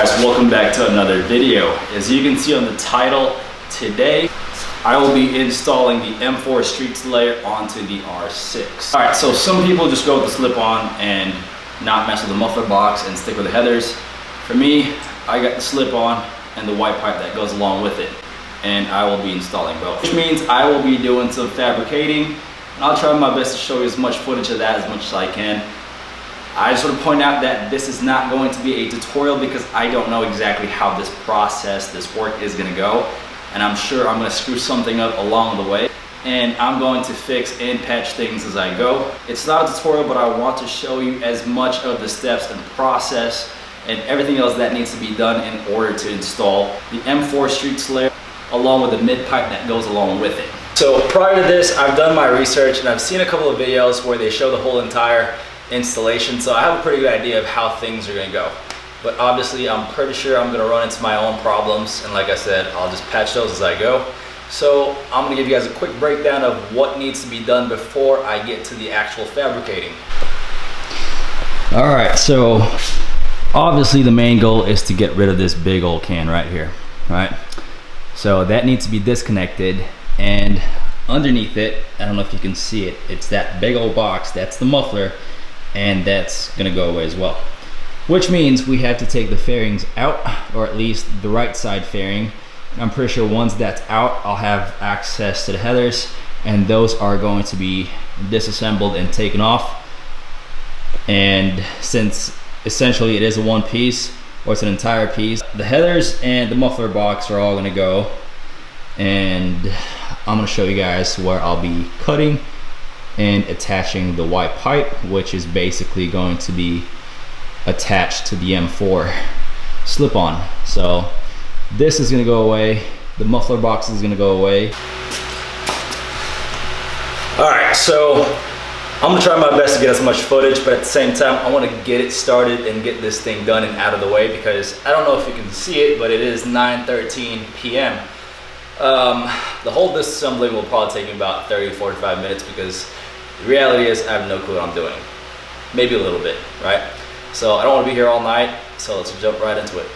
guys, welcome back to another video. As you can see on the title, today I will be installing the M4 Street Slayer onto the R6. Alright, so some people just go with the slip-on and not mess with the muffler box and stick with the headers. For me, I got the slip-on and the white pipe that goes along with it, and I will be installing both. Which means I will be doing some fabricating, and I'll try my best to show you as much footage of that as much as I can. I just want to point out that this is not going to be a tutorial because I don't know exactly how this process, this work is going to go. And I'm sure I'm going to screw something up along the way. And I'm going to fix and patch things as I go. It's not a tutorial, but I want to show you as much of the steps and process and everything else that needs to be done in order to install the M4 Street Slayer along with the mid pipe that goes along with it. So prior to this, I've done my research and I've seen a couple of videos where they show the whole entire installation, so I have a pretty good idea of how things are going to go. But obviously I'm pretty sure I'm going to run into my own problems, and like I said, I'll just patch those as I go. So I'm going to give you guys a quick breakdown of what needs to be done before I get to the actual fabricating. Alright, so obviously the main goal is to get rid of this big old can right here, right? So that needs to be disconnected, and underneath it, I don't know if you can see it, it's that big old box, that's the muffler, and that's gonna go away as well. Which means we have to take the fairings out, or at least the right side fairing. And I'm pretty sure once that's out, I'll have access to the headers, and those are going to be disassembled and taken off. And since essentially it is a one piece, or it's an entire piece, the headers and the muffler box are all gonna go. And I'm gonna show you guys where I'll be cutting and attaching the white pipe, which is basically going to be attached to the M4 slip-on. So this is going to go away, the muffler box is going to go away. Alright, so I'm going to try my best to get as much footage, but at the same time I want to get it started and get this thing done and out of the way, because I don't know if you can see it, but it is 9:13 p.m. The whole disassembly will probably take me about 30 to 45 minutes, because the reality is I have no clue what I'm doing. Maybe a little bit, right? So I don't want to be here all night, so let's jump right into it.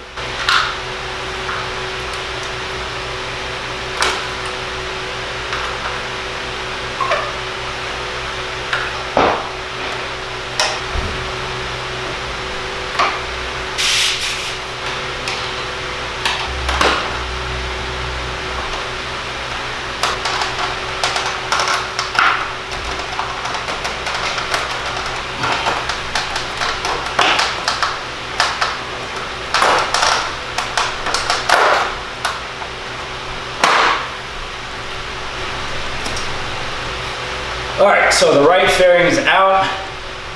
Alright, so the right fairing is out,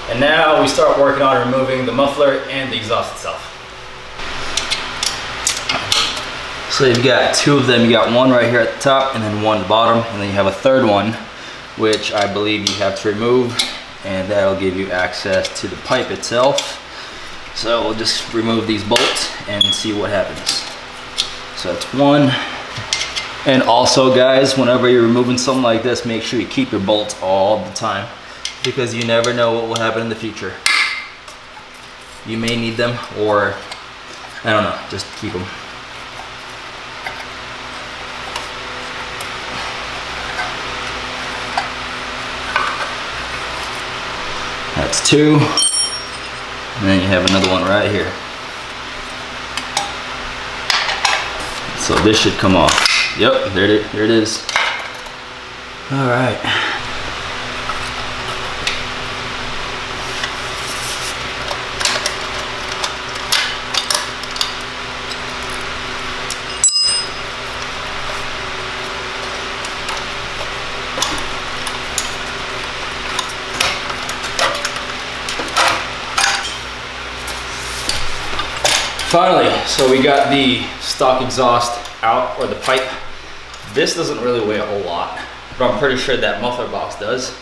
and now we start working on removing the muffler and the exhaust itself. So you've got two of them. You got one right here at the top and then one at the bottom, and then you have a third one which I believe you have to remove, and that'll give you access to the pipe itself. So we'll just remove these bolts and see what happens. So that's one. And also guys, whenever you're removing something like this, make sure you keep your bolts all the time, because you never know what will happen in the future. You may need them, or I don't know, just keep them. That's two. And then you have another one right here. So this should come off. Yep, there it is. All right. Finally, so we got the stock exhaust out, or the pipe. This doesn't really weigh a whole lot, but I'm pretty sure that muffler box does.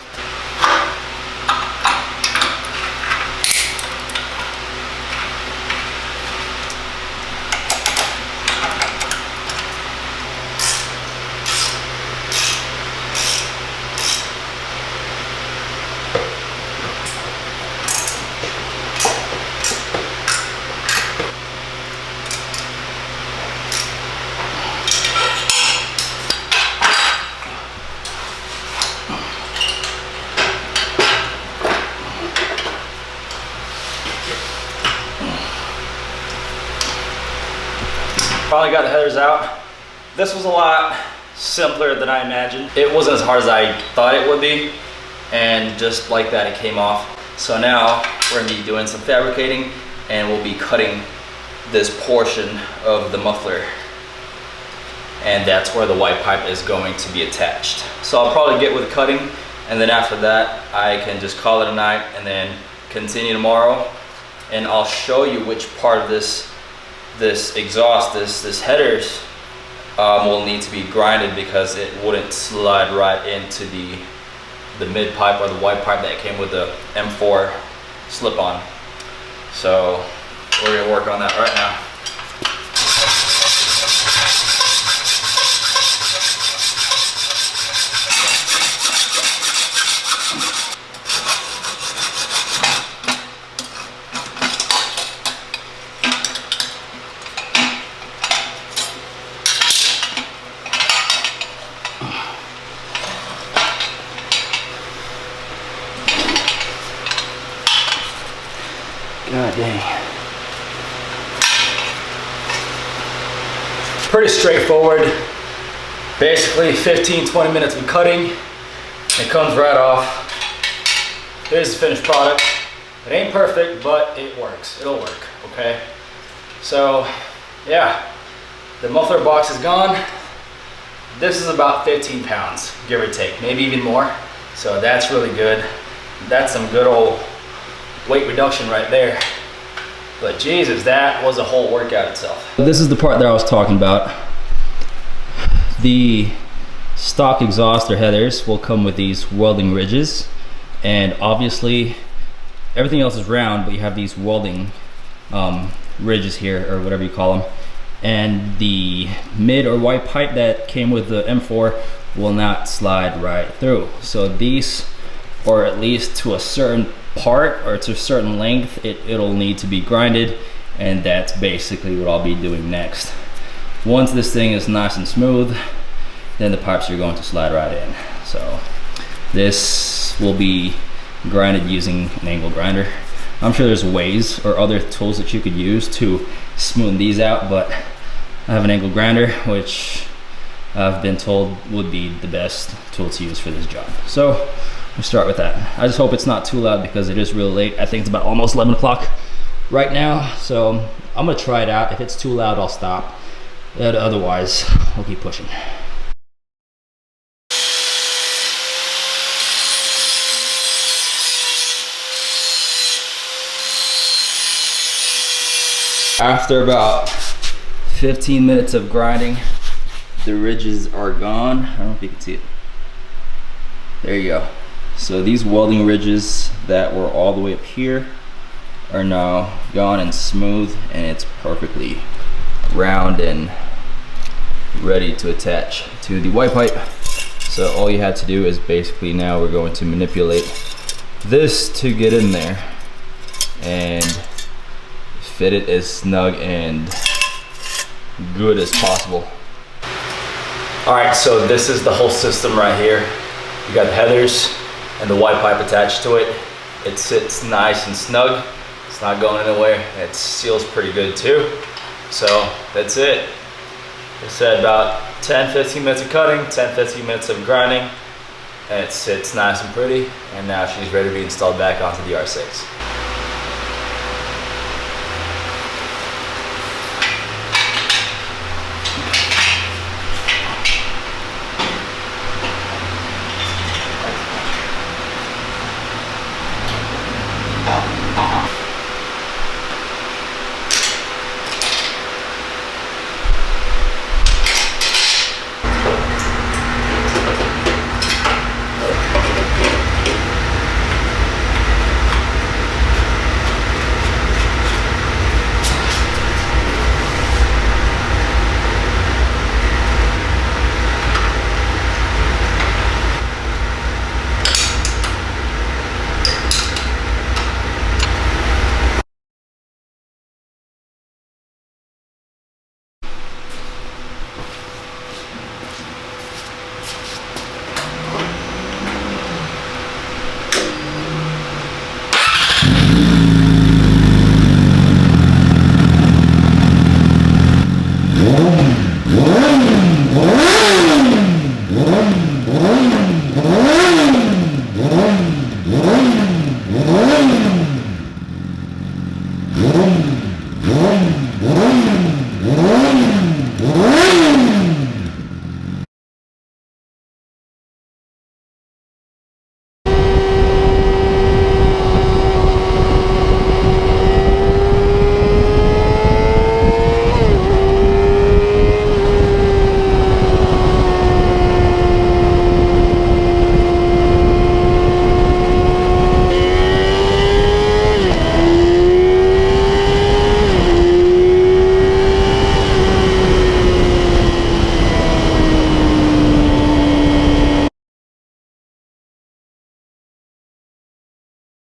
Finally got the headers out. This was a lot simpler than I imagined. It wasn't as hard as I thought it would be, and just like that it came off. So now we're gonna be doing some fabricating, and we'll be cutting this portion of the muffler, and that's where the white pipe is going to be attached. So I'll probably get with cutting, and then after that I can just call it a night and then continue tomorrow, and I'll show you which part of this exhaust, this headers will need to be grinded, because it wouldn't slide right into the mid pipe or the white pipe that came with the M4 slip-on. So we're gonna work on that right now. God dang. Pretty straightforward. Basically 15-20 minutes of cutting. It comes right off. Here's the finished product. It ain't perfect, but it works. It'll work, okay? So, yeah. The muffler box is gone. This is about 15 pounds, give or take, maybe even more. So that's really good. That's some good old weight reduction right there. But Jesus, that was a whole workout itself. This is the part that I was talking about. The stock exhaust or headers will come with these welding ridges, and obviously everything else is round, but you have these welding ridges here, or whatever you call them. And the mid or white pipe that came with the M4 will not slide right through. So these, or at least to a certain part or to a certain length, it'll need to be grinded, and that's basically what I'll be doing next. Once this thing is nice and smooth, then the pipes are going to slide right in. So this will be grinded using an angle grinder. I'm sure there's ways or other tools that you could use to smooth these out, but I have an angle grinder, which I've been told would be the best tool to use for this job. So we'll start with that. I just hope it's not too loud, because it is really late. I think it's about almost 11 o'clock right now. So I'm gonna try it out. If it's too loud, I'll stop. But otherwise, I'll keep pushing. After about 15 minutes of grinding, the ridges are gone. I don't know if you can see it. There you go. So these welding ridges that were all the way up here are now gone and smooth, and it's perfectly round and ready to attach to the white pipe. So all you have to do is basically, now we're going to manipulate this to get in there and fit it as snug and good as possible. All right, so this is the whole system right here. You got the headers and the white pipe attached to it. It sits nice and snug. It's not going anywhere. It seals pretty good too. So that's it. I said about 10-15 minutes of cutting, 10-15 minutes of grinding, and it sits nice and pretty. And now she's ready to be installed back onto the R6.